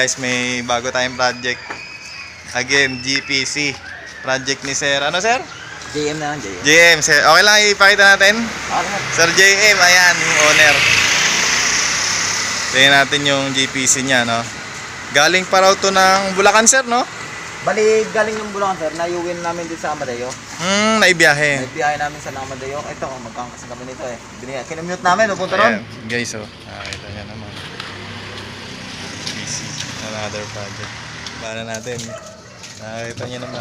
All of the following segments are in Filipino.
guys, may bago tayong project. Again, GPC. Project ni Sir. Ano, Sir? JM na lang, JM. JM. Sir. Okay lang ipakita natin? Sir JM, ayan, yung owner. Tingnan natin yung GPC niya, no? Galing pa raw to ng Bulacan, Sir, no? Bali, galing ng Bulacan, sir. Naiuwin namin din sa Amadeo. Naibiyahe. Naibiyahe namin sa Amadeo. Ito, magkangkas kami nito eh. Kinamute namin, pupunta ron. Guys, oh. Nakita niya naman. GPC. Another project. Para natin. Nakita niyo naman.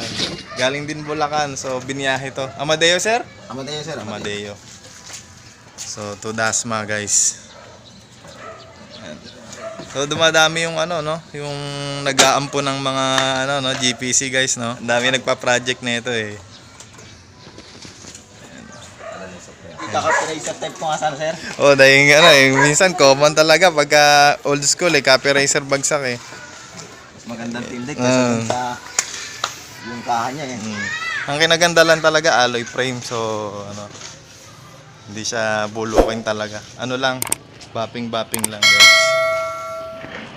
Galing din Bulacan. So, biniyahe to. Amadeo, Sir? Amadeo, sir. Amadeo. So, to Dasma, guys. Ayan. So, dumadami yung ano, no? Yung nag-aampo ng mga, ano, no? GPC, guys, no? Dami nagpa-project na ito, eh. Kaka-eraser type ko nga sana, sir. Oh, dahil ano, eh. Minsan, common talaga pagka old school, eh. Copy eraser bagsak, eh. Magandang tindig kasi yung kaha niya eh. Ang kinaganda lang talaga alloy frame, so ano, hindi siya bulukin talaga. Ano lang, bapping lang, guys.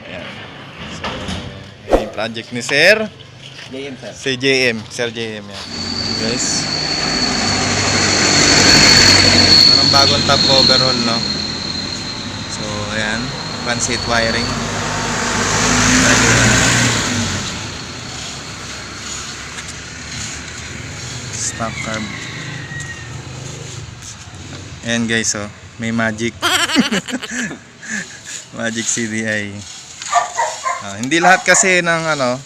Ayan. So, yung project ni Sir JM, sir. si JM, Sir JM yan. Guys. Parang bagong top overhaul, no? So, ayan, fan seat wiring. Stock carb. Ayan guys, oh, may Magic. Magic CDI. Hindi lahat kasi ng ano,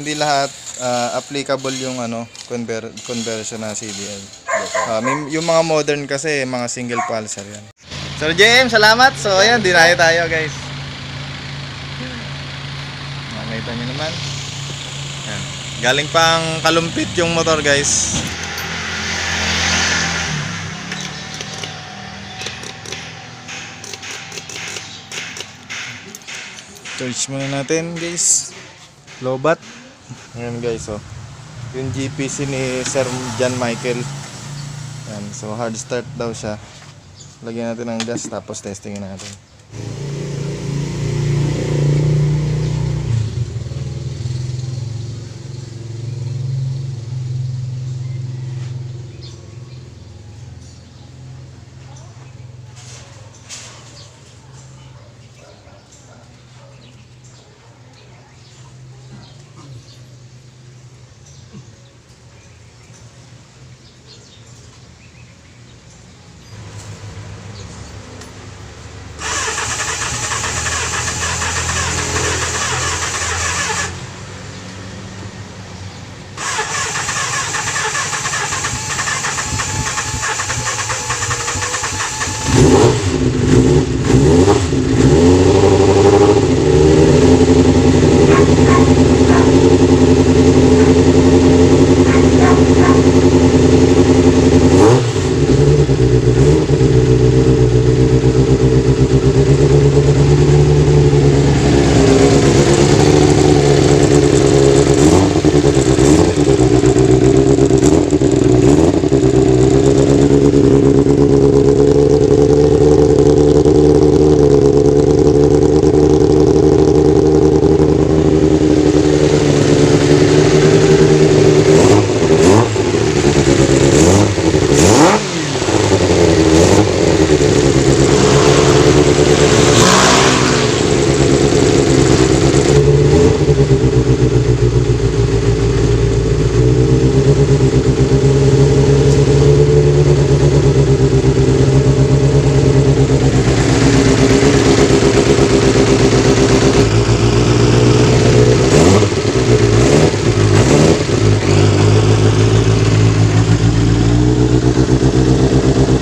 hindi lahat applicable yung ano, conversion na CDI. Yung mga modern kasi, mga single pulsar yan. Sir JM, salamat. So ayan, dinayo tayo guys. Nakita nyo naman. Ayan. Galing pang Kalumpit yung motor, guys. Charge muna natin, guys. Lobat. Ayan, guys, oh. Yung GPC ni Sir John Michael. Ayan, so hard start daw siya. Lagyan natin ng gas tapos testingin natin.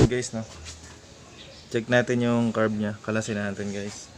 Guys, no? Check natin yung carb niya. Kalasin natin, guys.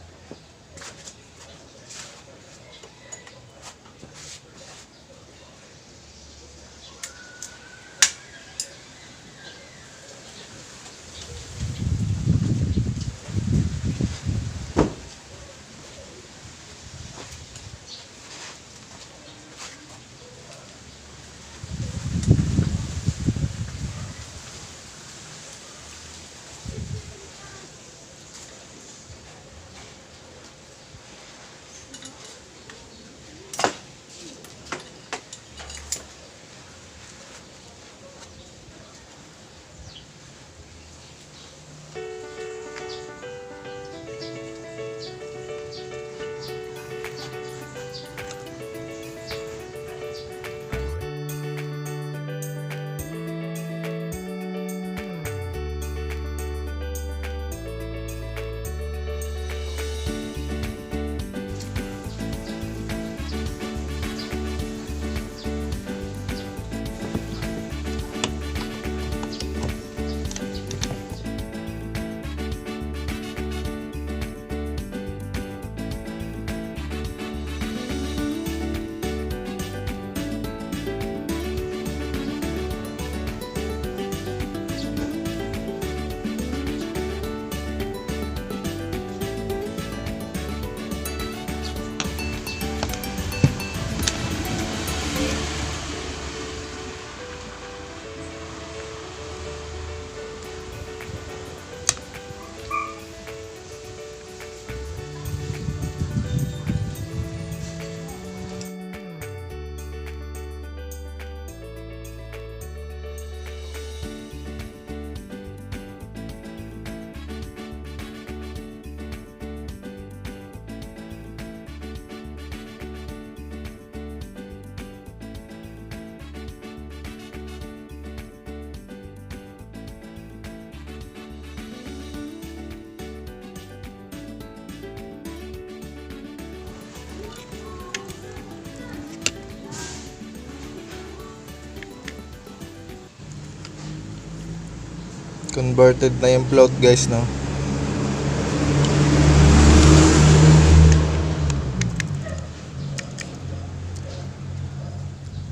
Converted na yung float guys, no?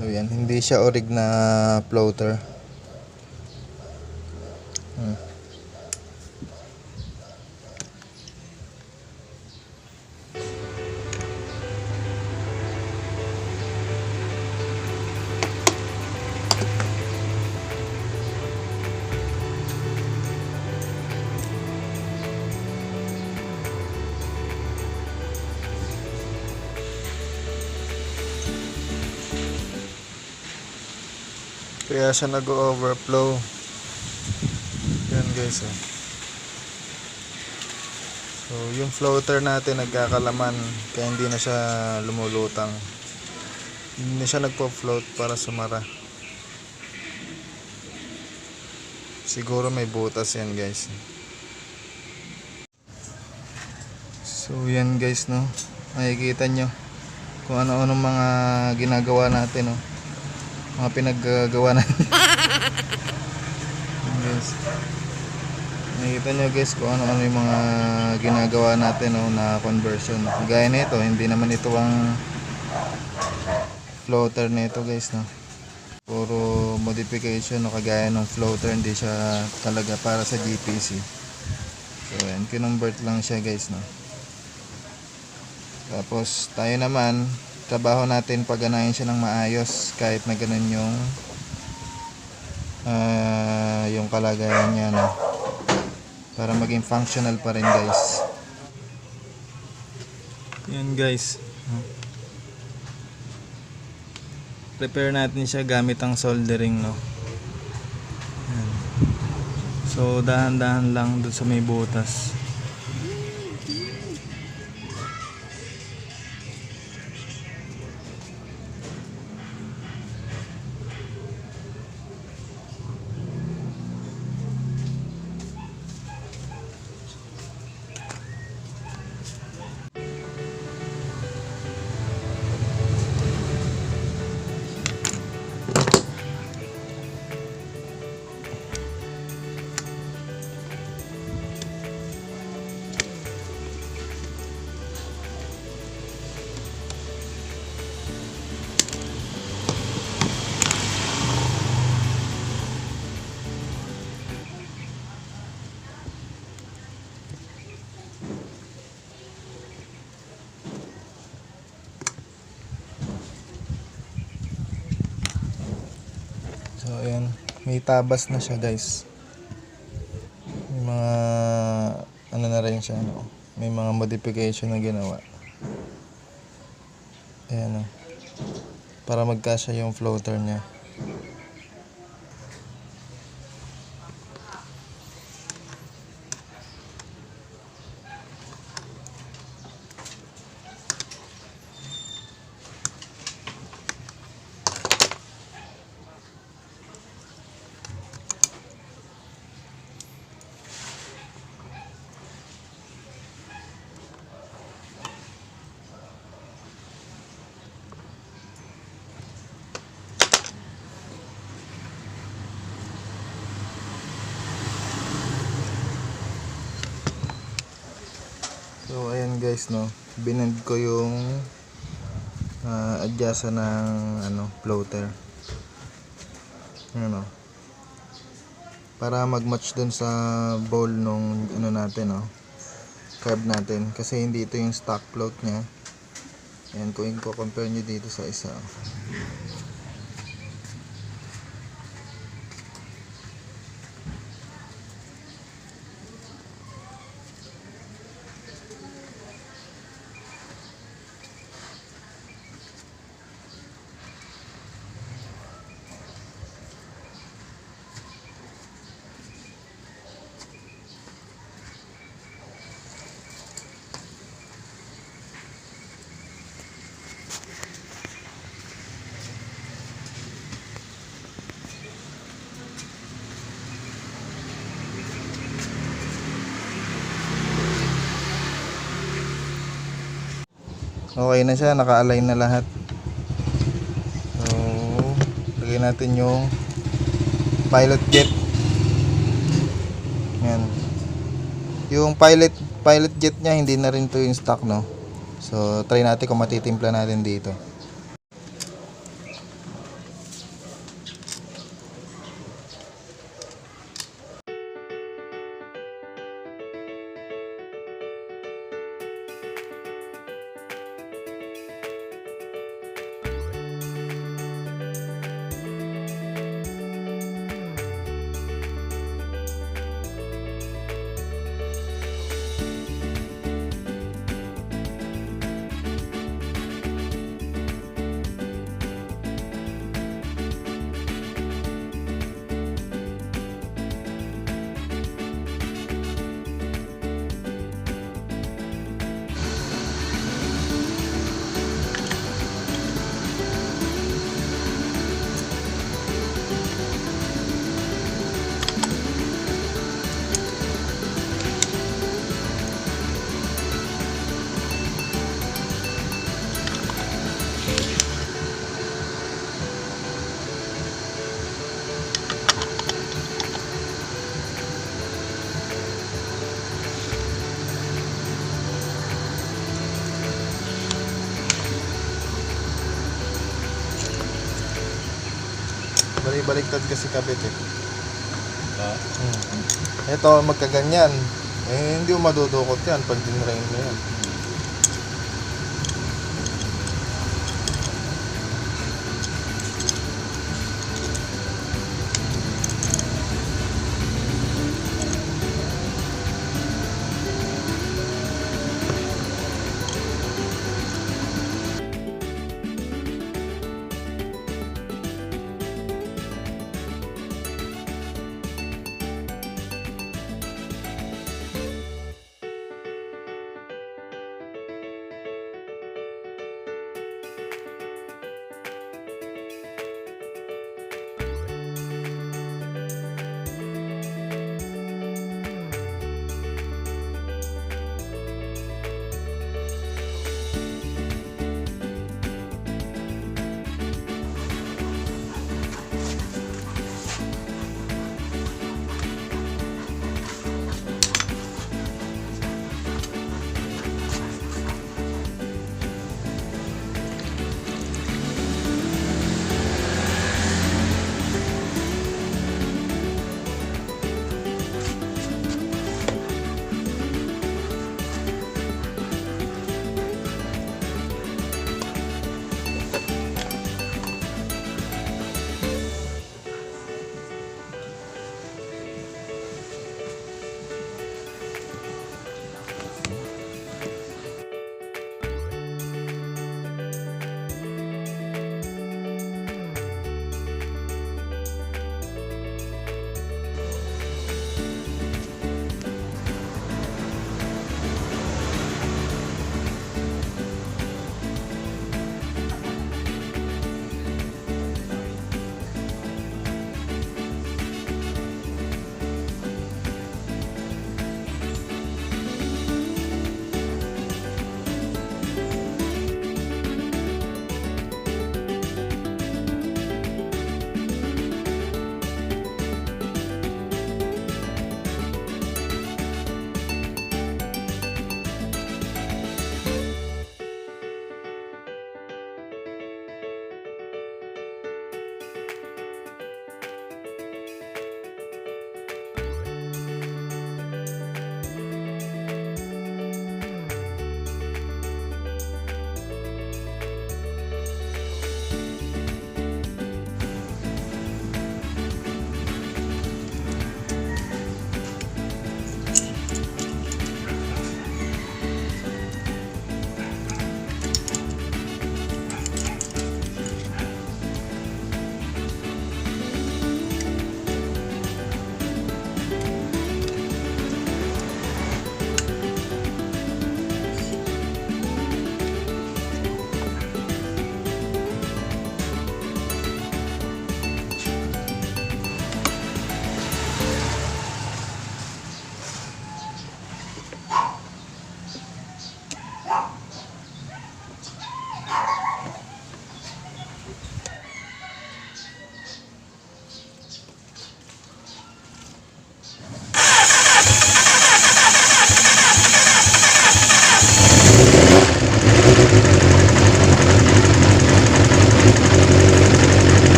Ayan, hindi siya orig na floater. Kaya siya nag-overflow. Yan guys, oh. So yung floater natin nagkakalaman, kaya hindi na siya lumulutang. Hindi na siya nagpo-float para sumara. Siguro may butas yan guys. So yan guys, no, makikita nyo kung ano-ano mga ginagawa natin, no, mga pinaggagawa natin. Guys, nakita nyo guys kung ano-ano yung mga ginagawa natin, no, na conversion. Gaya nito, hindi naman ito ang floater nito guys, no. Puro modification, no, kagaya ng floater, hindi siya talaga para sa GPC. So yan, kinonvert lang siya guys, no. Tapos tayo naman, trabaho natin pagganahin siya ng maayos kahit na ganun yung kalagayan niya, no, para maging functional pa rin guys. Yan guys, prepare natin siya gamit ang soldering, no. Yan. So dahan-dahan lang doon sa may butas. So ayan, may tabas na siya guys. May mga ano na rin siya, no? May mga modification na ginawa. Ayan, no? Para magkasya yung floater niya. So ayan guys, no, binend ko yung adjustan ng floater, ano, para mag-match dun sa bowl nung natin, no, carb natin, kasi hindi ito yung stock float nya. Ayan, kung i-compare nyo dito sa isa. Okay na siya, naka-align na lahat. So, lagay natin yung pilot jet. Yung pilot jet niya, hindi na rin to yung stock, no? So, try natin kung matitimpla natin dito. Baliktad kasi kabit eh. Ito, magkaganyan. Eh, hindi mo madudukot yan pag dinrain mo yan.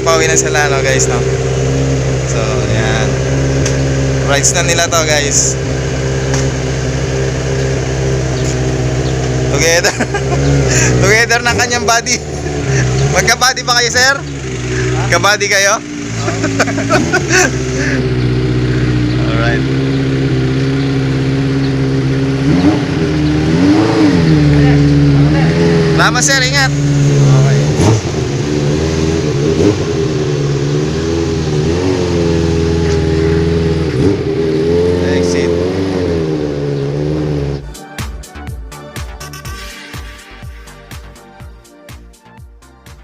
pauwi na sila, no, guys, no? So, yan. Rides na nila to, guys. Together. Together ng kanyang body. Magka-body ba kayo, sir? Ka-body kayo? Alright. Salamat, sir.